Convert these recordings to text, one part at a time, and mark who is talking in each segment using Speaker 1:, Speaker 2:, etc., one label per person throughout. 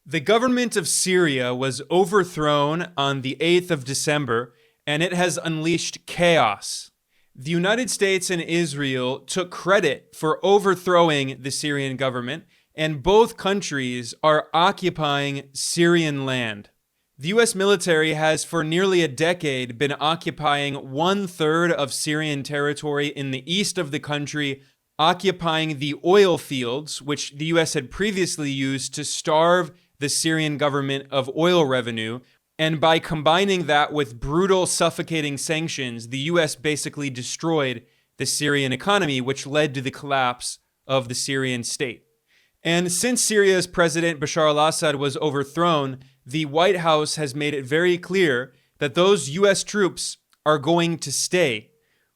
Speaker 1: The government of Syria was overthrown on the 8th of December, and it has unleashed chaos. The United States and Israel took credit for overthrowing the Syrian government, and both countries are occupying Syrian land. The U.S. military has for nearly a decade been occupying 1/3 of Syrian territory in the east of the country, occupying the oil fields, which the U.S. had previously used to starve the Syrian government of oil revenue. And by combining that with brutal, suffocating sanctions, the U.S. basically destroyed the Syrian economy, which led to the collapse of the Syrian state. And since Syria's president Bashar al-Assad was overthrown, the White House has made it very clear that those U.S. troops are going to stay.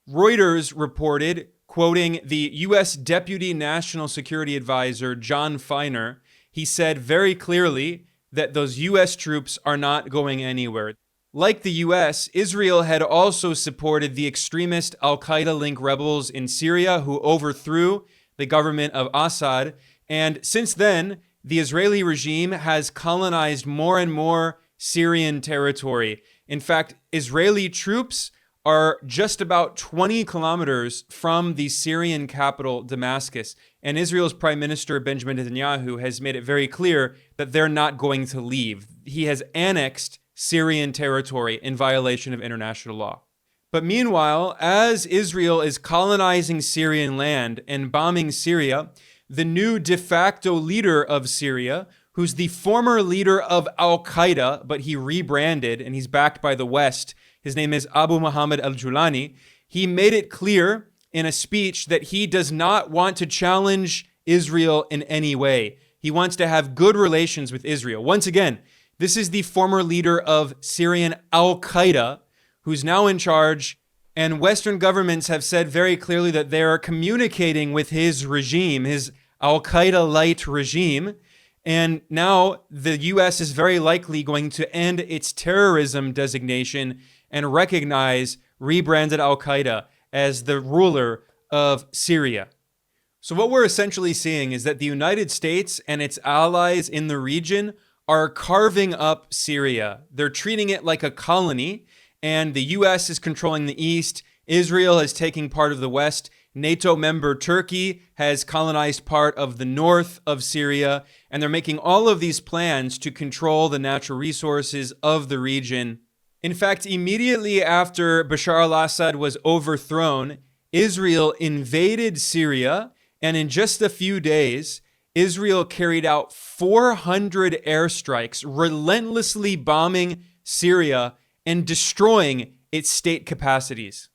Speaker 1: Reuters reported, quoting the U.S. Deputy National Security Advisor John Feiner, he said very clearly that those U.S. troops are not going anywhere. Like the U.S., Israel had also supported the extremist al-Qaeda-linked rebels in Syria who overthrew the government of Assad. And since then, the Israeli regime has colonized more and more Syrian territory. In fact, Israeli troops are just about 20 kilometers from the Syrian capital, Damascus. And Israel's Prime Minister Benjamin Netanyahu has made it very clear that they're not going to leave. He has annexed Syrian territory in violation of international law. But meanwhile, as Israel is colonizing Syrian land and bombing Syria, the new de facto leader of Syria, who's the former leader of al-Qaeda, but he rebranded and he's backed by the West, his name is Mohammad al-Jolani, he made it clear in a speech that he does not want to challenge Israel in any way. He wants to have good relations with Israel. Once again, this is the former leader of Syrian al-Qaeda, who's now in charge, and Western governments have said very clearly that they are communicating with his regime, his al-Qaeda-light regime, and now the U.S. is very likely going to end its terrorism designation and recognize rebranded al-Qaeda as the ruler of Syria. So what we're essentially seeing is that the United States and its allies in the region are carving up Syria. They're treating it like a colony, and the U.S. is controlling the east. Israel is taking part of the west. NATO member Turkey has colonized part of the north of Syria, and they're making all of these plans to control the natural resources of the region. In fact, immediately after Bashar al-Assad was overthrown, Israel invaded Syria, and in just a few days, Israel carried out 400 airstrikes, relentlessly bombing Syria and destroying its state capacities.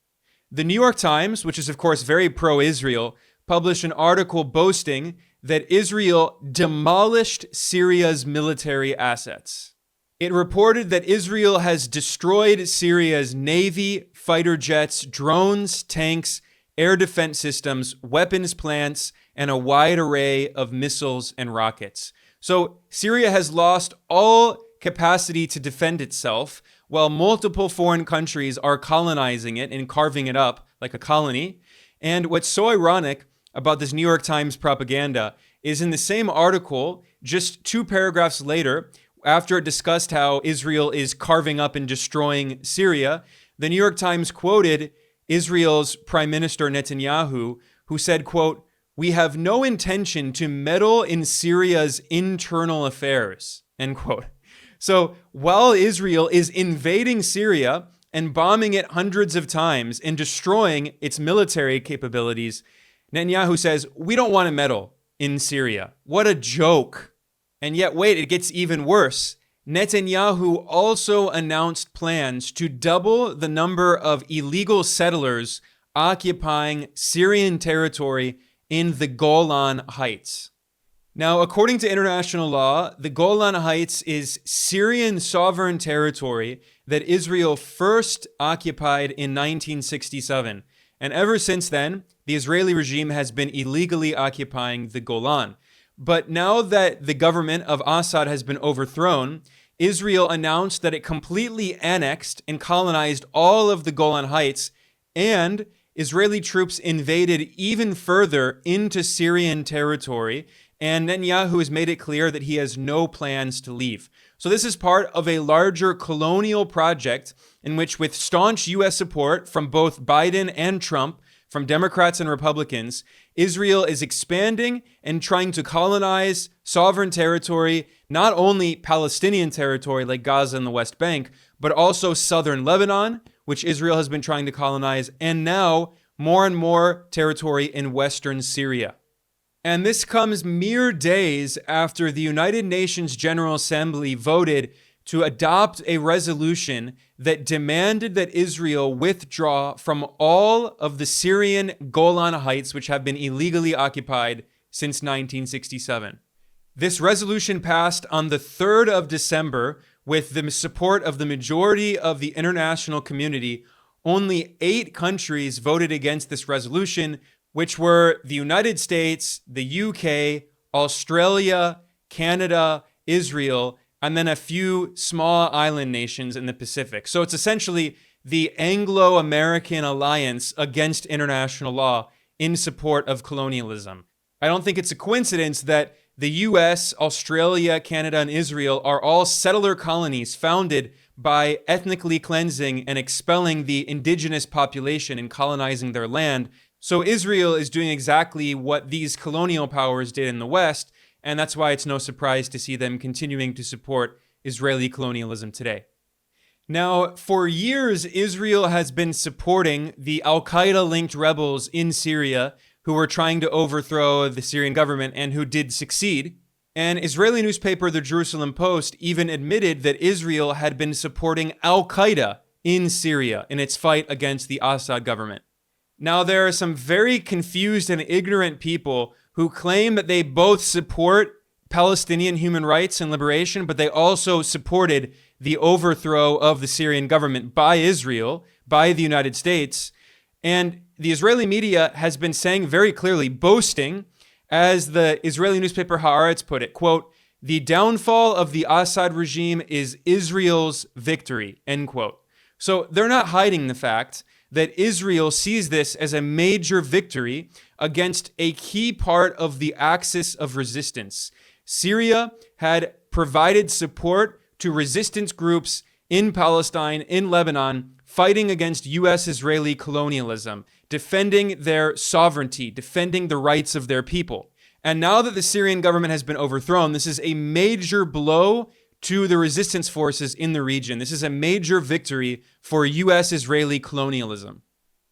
Speaker 1: The New York Times, which is of course very pro-Israel, published an article boasting that Israel demolished Syria's military assets. It reported that Israel has destroyed Syria's navy, fighter jets, drones, tanks, air defense systems, weapons plants, and a wide array of missiles and rockets. So Syria has lost all capacity to defend itself, while multiple foreign countries are colonizing it and carving it up like a colony. And what's so ironic about this New York Times propaganda is in the same article, just 2 paragraphs later, after it discussed how Israel is carving up and destroying Syria, the New York Times quoted Israel's Prime Minister Netanyahu, who said, quote, "We have no intention to meddle in Syria's internal affairs," end quote. So while Israel is invading Syria and bombing it hundreds of times and destroying its military capabilities, Netanyahu says, we don't want to meddle in Syria. What a joke. And yet, wait, it gets even worse. Netanyahu also announced plans to double the number of illegal settlers occupying Syrian territory in the Golan Heights. Now, according to international law, the Golan Heights is Syrian sovereign territory that Israel first occupied in 1967. And ever since then, the Israeli regime has been illegally occupying the Golan. But now that the government of Assad has been overthrown, Israel announced that it completely annexed and colonized all of the Golan Heights, and Israeli troops invaded even further into Syrian territory and Netanyahu has made it clear that he has no plans to leave. So this is part of a larger colonial project in which, with staunch U.S. support from both Biden and Trump, from Democrats and Republicans, Israel is expanding and trying to colonize sovereign territory, not only Palestinian territory like Gaza and the West Bank, but also southern Lebanon, which Israel has been trying to colonize, and now more and more territory in western Syria. And this comes mere days after the United Nations General Assembly voted to adopt a resolution that demanded that Israel withdraw from all of the Syrian Golan Heights, which have been illegally occupied since 1967. This resolution passed on the 3rd of December with the support of the majority of the international community. Only 8 countries voted against this resolution, which were the United States, the UK, Australia, Canada, Israel, and then a few small island nations in the Pacific. So it's essentially the Anglo-American alliance against international law in support of colonialism. I don't think it's a coincidence that the US, Australia, Canada, and Israel are all settler colonies founded by ethnically cleansing and expelling the indigenous population and colonizing their land. So Israel is doing exactly what these colonial powers did in the West, and that's why it's no surprise to see them continuing to support Israeli colonialism today. Now, for years, Israel has been supporting the al-Qaeda-linked rebels in Syria who were trying to overthrow the Syrian government and who did succeed. An Israeli newspaper, the Jerusalem Post, even admitted that Israel had been supporting al-Qaeda in Syria in its fight against the Assad government. Now, there are some very confused and ignorant people who claim that they both support Palestinian human rights and liberation, but they also supported the overthrow of the Syrian government by Israel, by the United States. And the Israeli media has been saying very clearly, boasting, as the Israeli newspaper Haaretz put it, quote, "The downfall of the Assad regime is Israel's victory," end quote. So they're not hiding the fact that Israel sees this as a major victory against a key part of the axis of resistance. Syria had provided support to resistance groups in Palestine, in Lebanon, fighting against U.S.-Israeli colonialism, defending their sovereignty, defending the rights of their people. And now that the Syrian government has been overthrown, this is a major blow to the resistance forces in the region. This is a major victory for U.S.-Israeli colonialism.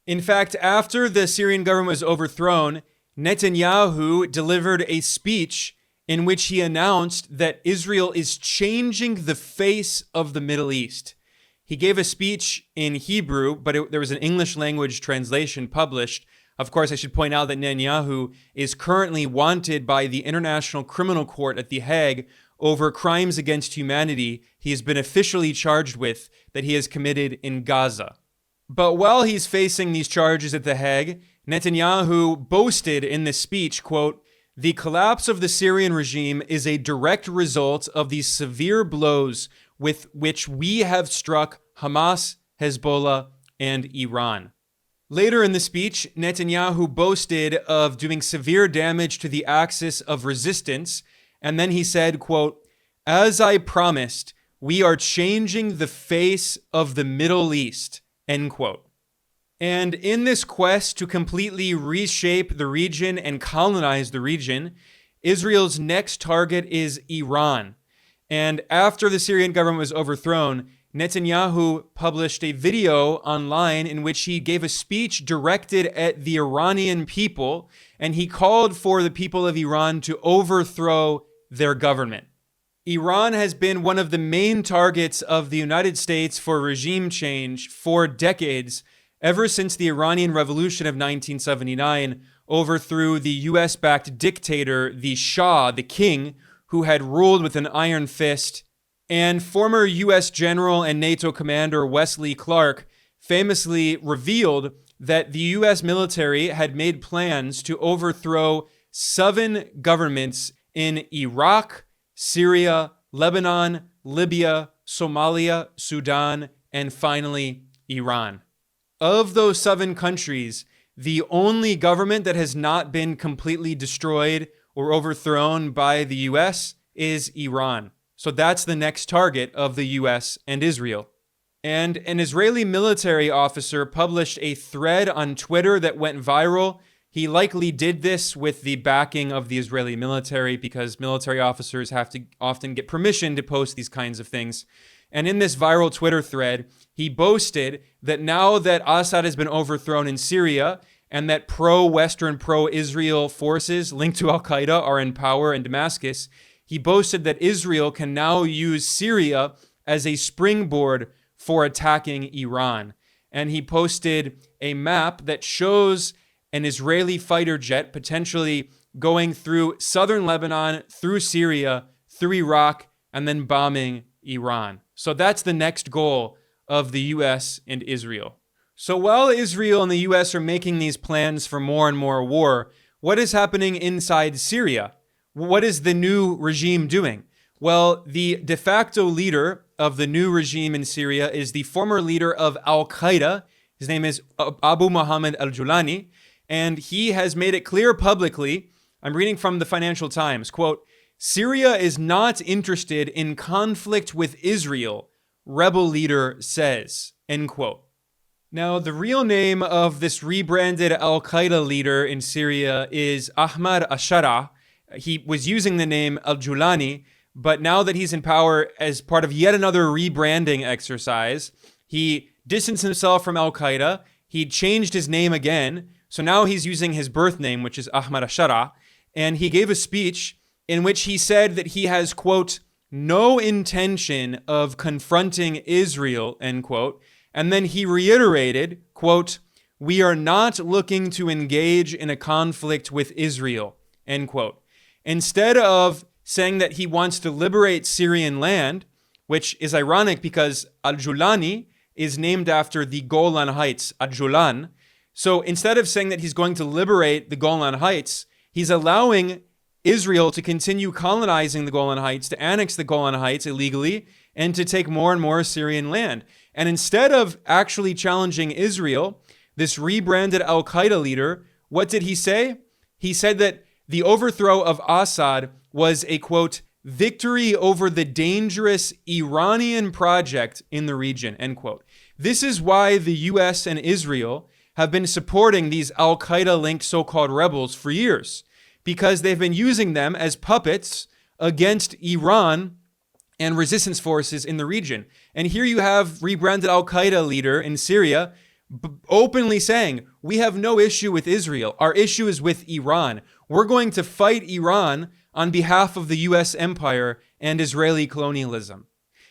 Speaker 1: In fact, after the Syrian government was overthrown, Netanyahu delivered a speech in which he announced that Israel is changing the face of the Middle East. He gave a speech in Hebrew, but there was an English language translation published. Of course, I should point out that Netanyahu is currently wanted by the International Criminal Court at The Hague over crimes against humanity he has been officially charged with that he has committed in Gaza. But while he's facing these charges at The Hague, Netanyahu boasted in this speech, quote, "The collapse of the Syrian regime is a direct result of the severe blows with which we have struck Hamas, Hezbollah, and Iran." Later in the speech, Netanyahu boasted of doing severe damage to the axis of resistance, and then he said, quote, "As I promised, we are changing the face of the Middle East," end quote. And in this quest to completely reshape the region and colonize the region, Israel's next target is Iran. And after the Syrian government was overthrown, Netanyahu published a video online in which he gave a speech directed at the Iranian people, and he called for the people of Iran to overthrow their government. Iran has been one of the main targets of the United States for regime change for decades, ever since the Iranian Revolution of 1979 overthrew the US-backed dictator, the Shah, the king, who had ruled with an iron fist. And former US General and NATO Commander Wesley Clark famously revealed that the US military had made plans to overthrow 7 governments in Iraq, Syria, Lebanon, Libya, Somalia, Sudan, and finally, Iran. Of those 7 countries, the only government that has not been completely destroyed or overthrown by the US is Iran. So that's the next target of the US and Israel. And an Israeli military officer published a thread on Twitter that went viral. He likely did this with the backing of the Israeli military because military officers have to often get permission to post these kinds of things. And in this viral Twitter thread, he boasted that now that Assad has been overthrown in Syria and that pro-Western, pro-Israel forces linked to al-Qaeda are in power in Damascus, he boasted that Israel can now use Syria as a springboard for attacking Iran. And he posted a map that shows an Israeli fighter jet potentially going through southern Lebanon, through Syria, through Iraq, and then bombing Iran. So that's the next goal of the US and Israel. So while Israel and the US are making these plans for more and more war, what is happening inside Syria? What is the new regime doing? Well, the de facto leader of the new regime in Syria is the former leader of al-Qaeda. His name is Abu Mohammad al-Jolani, and he has made it clear publicly, I'm reading from the Financial Times, quote, "Syria is not interested in conflict with Israel," rebel leader says, end quote. Now, the real name of this rebranded al-Qaeda leader in Syria is Ahmad Ashara. He was using the name al-Jolani, but now that he's in power as part of yet another rebranding exercise, he distanced himself from al-Qaeda. He changed his name again. So now he's using his birth name, which is Ahmad Ashara. And he gave a speech in which he said that he has, quote, "no intention of confronting Israel," end quote. And then he reiterated, quote, "we are not looking to engage in a conflict with Israel," end quote. Instead of saying that he wants to liberate Syrian land, which is ironic because al-Jolani is named after the Golan Heights, al-Jolan. So instead of saying that he's going to liberate the Golan Heights, he's allowing Israel to continue colonizing the Golan Heights, to annex the Golan Heights illegally, and to take more and more Syrian land. And instead of actually challenging Israel, this rebranded al-Qaeda leader, what did he say? He said that the overthrow of Assad was a, quote, "victory over the dangerous Iranian project in the region," end quote. This is why the US and Israel have been supporting these al-Qaeda-linked so-called rebels for years, because they've been using them as puppets against Iran and resistance forces in the region. And here you have rebranded al-Qaeda leader in Syria openly saying, we have no issue with Israel. Our issue is with Iran. We're going to fight Iran on behalf of the US empire and Israeli colonialism.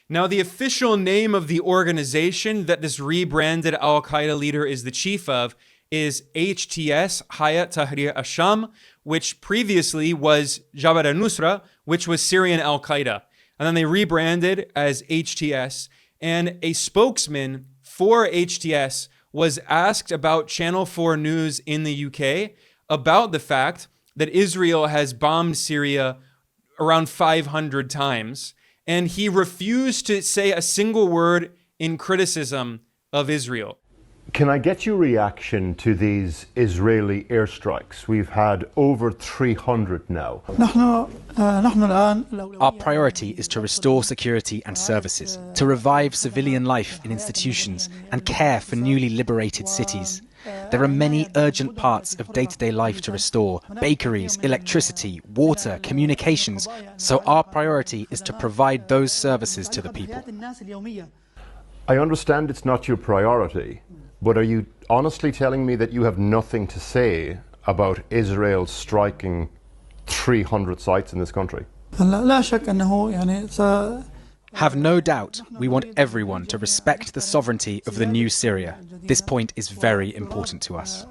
Speaker 1: Now, the official name of the organization that this rebranded al-Qaeda leader is the chief of is HTS, Hayat Tahrir al-Sham, which previously was Jabhat al-Nusra, which was Syrian al-Qaeda. And then they rebranded as HTS. And a spokesman for HTS was asked about Channel 4 News in the UK about the fact that Israel has bombed Syria around 500 times. And he refused to say a single word in criticism of Israel.
Speaker 2: Can I get your reaction to these Israeli airstrikes? We've had over 300 now.
Speaker 3: Our priority is to restore security and services, to revive civilian life in institutions and care for newly liberated cities. There are many urgent parts of day-to-day life to restore: bakeries, electricity, water, communications. So our priority is to provide those services to the people.
Speaker 2: I understand it's not your priority, but are you honestly telling me that you have nothing to say about Israel striking 300 sites in this country?
Speaker 3: Have no doubt, we want everyone to respect the sovereignty of the new Syria. This point is very important to us.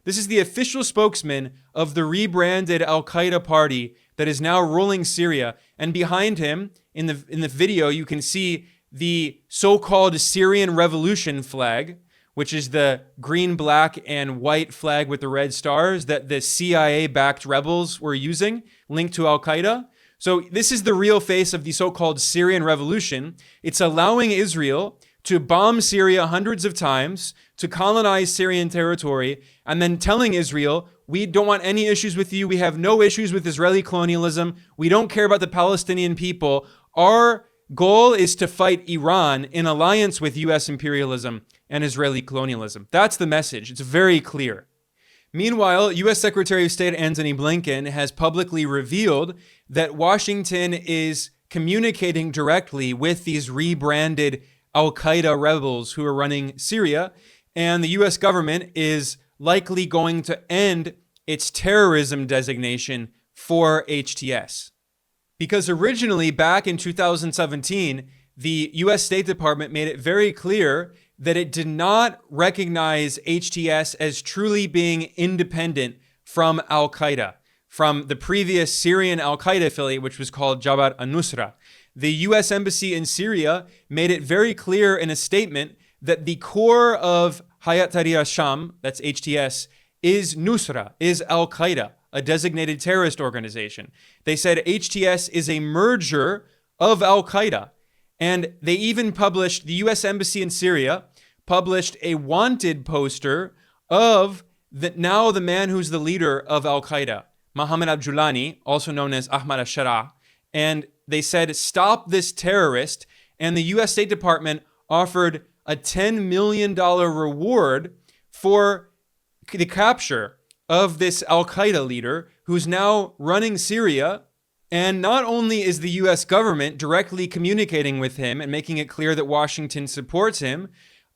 Speaker 1: This is the official spokesman of the rebranded al-Qaeda party that is now ruling Syria. And behind him, in the video, you can see the so-called Syrian Revolution flag, which is the green, black, and white flag with the red stars that the CIA-backed rebels were using, linked to al-Qaeda. So this is the real face of the so-called Syrian Revolution. It's allowing Israel to bomb Syria hundreds of times, to colonize Syrian territory, and then telling Israel, We don't want any issues with you. We have no issues with Israeli colonialism. We don't care about the Palestinian people. Our goal is to fight Iran in alliance with US imperialism and Israeli colonialism. That's the message. It's very clear. Meanwhile, US Secretary of State Antony Blinken has publicly revealed that Washington is communicating directly with these rebranded al-Qaeda rebels who are running Syria, and the US government is likely going to end its terrorism designation for HTS. Because originally, back in 2017, the US State Department made it very clear that it did not recognize HTS as truly being independent from al-Qaeda, from the previous Syrian al-Qaeda affiliate, which was called Jabhat al-Nusra. The US Embassy in Syria made it very clear in a statement that the core of Hayat Tahrir al-Sham, that's HTS, is Nusra, is al-Qaeda, a designated terrorist organization. They said HTS is a merger of al-Qaeda. And they even published, the US Embassy in Syria published a wanted poster of now the man who's the leader of al-Qaeda, Mohammad al-Jolani, also known as Ahmad al-Shara. And they said, stop this terrorist. And the US State Department offered a $10 million reward for the capture of this al-Qaeda leader who's now running Syria. And not only is the US government directly communicating with him and making it clear that Washington supports him,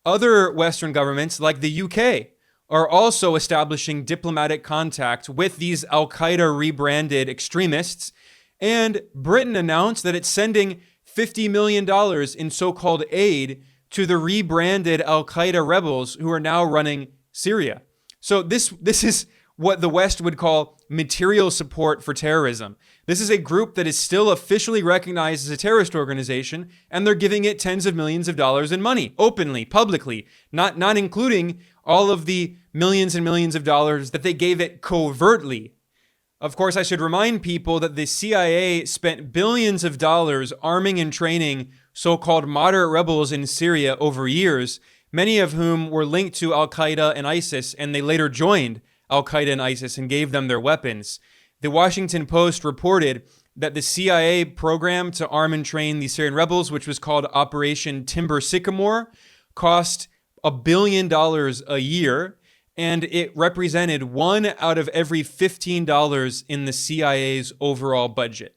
Speaker 1: other Western governments like the UK are also establishing diplomatic contact with these al-Qaeda rebranded extremists. And Britain announced that it's sending $50 million in so-called aid to the rebranded al-Qaeda rebels who are now running Syria. So this is what the West would call material support for terrorism. This is a group that is still officially recognized as a terrorist organization, and they're giving it tens of millions of dollars in money, openly, publicly, not including all of the millions and millions of dollars that they gave it covertly. Of course, I should remind people that the CIA spent billions of dollars arming and training so-called moderate rebels in Syria over years, many of whom were linked to al-Qaeda and ISIS, and they later joined al-Qaeda and ISIS and gave them their weapons. The Washington Post reported that the CIA program to arm and train the Syrian rebels, which was called Operation Timber Sycamore, cost $1 billion a year, and it represented $1 out of every $15 in the CIA's overall budget.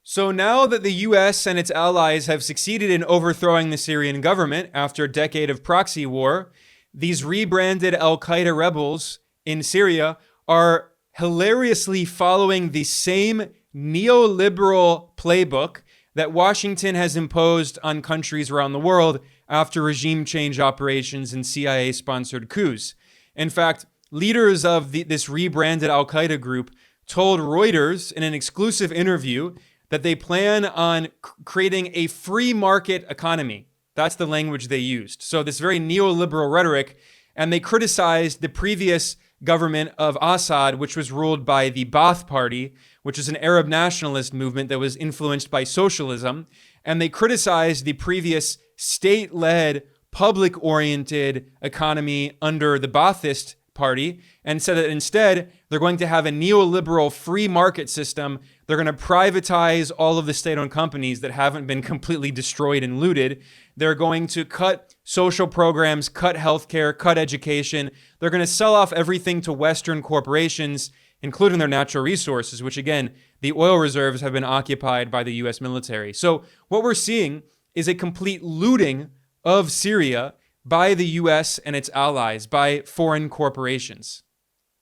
Speaker 1: So now that the US and its allies have succeeded in overthrowing the Syrian government after a decade of proxy war, these rebranded al-Qaeda rebels in Syria are hilariously following the same neoliberal playbook that Washington has imposed on countries around the world after regime change operations and CIA-sponsored coups. In fact, leaders of this rebranded al-Qaeda group told Reuters in an exclusive interview that they plan on creating a free market economy. That's the language they used. So this very neoliberal rhetoric, and they criticized the previous government of Assad, which was ruled by the Ba'ath Party, which is an Arab nationalist movement that was influenced by socialism. And they criticized the previous state-led, public-oriented economy under the Ba'athist Party and said that instead they're going to have a neoliberal free market system. They're going to privatize all of the state-owned companies that haven't been completely destroyed and looted. They're going to cut social programs, cut healthcare, cut education. They're going to sell off everything to Western corporations, including their natural resources, which again, the oil reserves have been occupied by the US military. So what we're seeing is a complete looting of Syria by the US and its allies, by foreign corporations.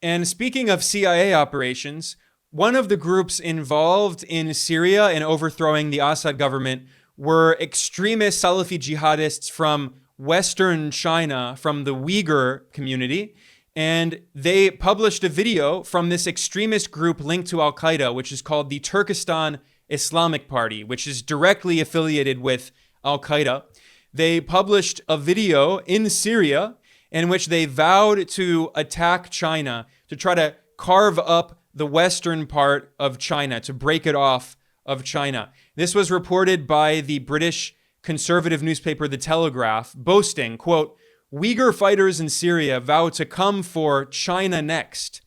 Speaker 1: And speaking of CIA operations, one of the groups involved in Syria and overthrowing the Assad government were extremist Salafi-jihadists from Western China, from the Uyghur community. And they published a video from this extremist group linked to al-Qaeda, which is called the Turkestan Islamic Party, which is directly affiliated with al-Qaeda. They published a video in Syria in which they vowed to attack China, to try to carve up the western part of China, to break it off of China. This was reported by the British conservative newspaper The Telegraph, boasting, quote, "Uyghur fighters in Syria vow to come for China next."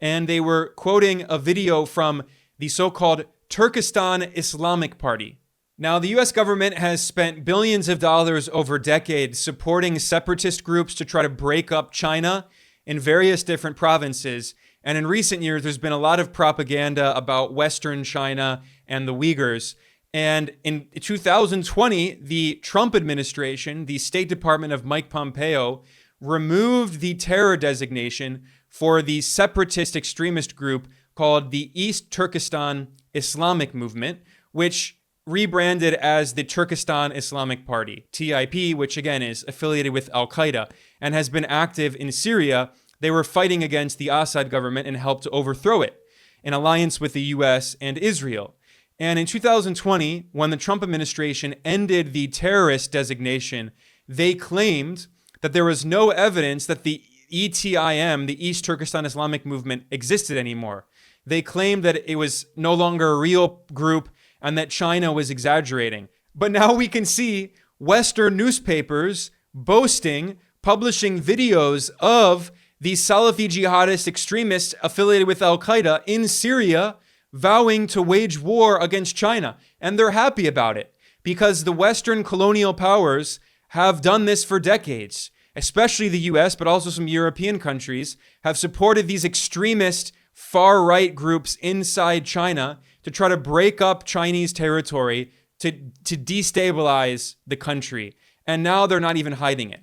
Speaker 1: and they were quoting a video from the so-called Turkestan Islamic Party. Now, the US government has spent billions of dollars over decades supporting separatist groups to try to break up China in various different provinces. And in recent years, there's been a lot of propaganda about Western China and the Uyghurs. And in 2020, the Trump administration, the State Department of Mike Pompeo, removed the terror designation for the separatist extremist group called the East Turkestan Islamic Movement, which rebranded as the Turkestan Islamic Party, TIP, which again is affiliated with al-Qaeda and has been active in Syria. They were fighting against the Assad government and helped to overthrow it in alliance with the US and Israel. And in 2020, when the Trump administration ended the terrorist designation, they claimed that there was no evidence that the ETIM, the East Turkestan Islamic Movement, existed anymore. They claimed that it was no longer a real group and that China was exaggerating. But now we can see Western newspapers boasting, publishing videos of these Salafi-jihadist extremists affiliated with al-Qaeda in Syria vowing to wage war against China. And they're happy about it because the Western colonial powers have done this for decades, especially the US, but also some European countries have supported these extremist far-right groups inside China to try to break up Chinese territory, to destabilize the country. And now they're not even hiding it.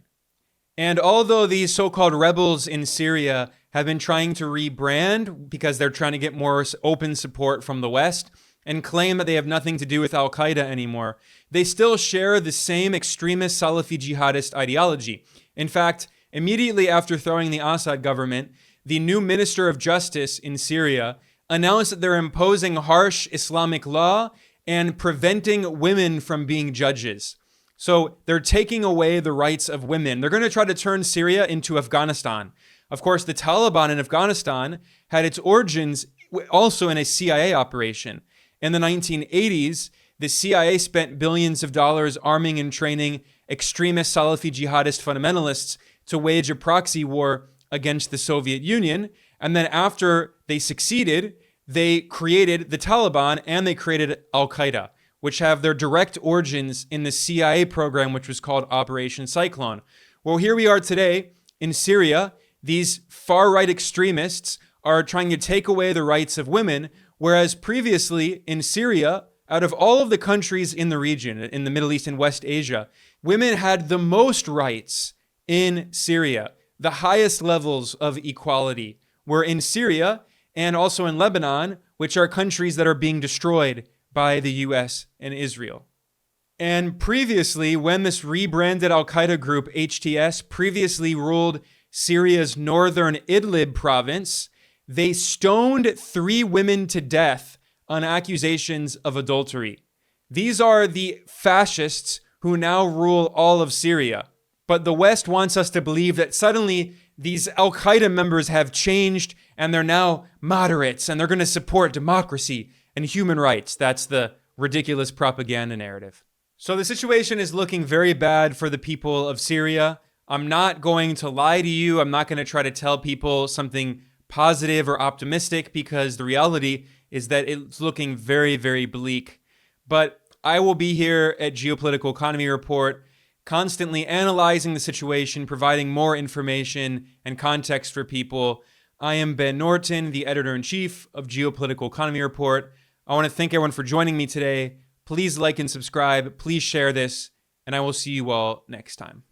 Speaker 1: And although these so-called rebels in Syria have been trying to rebrand because they're trying to get more open support from the West and claim that they have nothing to do with al-Qaeda anymore, they still share the same extremist Salafi jihadist ideology. In fact, immediately after throwing the Assad government, the new Minister of Justice in Syria announced that they're imposing harsh Islamic law and preventing women from being judges. So they're taking away the rights of women. They're going to try to turn Syria into Afghanistan. Of course, the Taliban in Afghanistan had its origins also in a CIA operation. In the 1980s, the CIA spent billions of dollars arming and training extremist Salafi jihadist fundamentalists to wage a proxy war against the Soviet Union. And then after they succeeded, they created the Taliban and they created al-Qaeda, which have their direct origins in the CIA program, which was called Operation Cyclone. Well, here we are today in Syria. These far-right extremists are trying to take away the rights of women, whereas previously in Syria, out of all of the countries in the region, in the Middle East and West Asia, women had the most rights in Syria. The highest levels of equality were in Syria and also in Lebanon, which are countries that are being destroyed by the US and Israel. And previously, when this rebranded al-Qaeda group, HTS, previously ruled Syria's northern Idlib province, they stoned 3 women to death on accusations of adultery. These are the fascists who now rule all of Syria. But the West wants us to believe that suddenly these al-Qaeda members have changed and they're now moderates and they're going to support democracy and human rights. That's the ridiculous propaganda narrative. So the situation is looking very bad for the people of Syria. I'm not going to lie to you. I'm not going to try to tell people something positive or optimistic because the reality is that it's looking very, very bleak. But I will be here at Geopolitical Economy Report constantly analyzing the situation, providing more information and context for people. I am Ben Norton, the editor-in-chief of Geopolitical Economy Report. I want to thank everyone for joining me today. Please like and subscribe. Please share this, and I will see you all next time.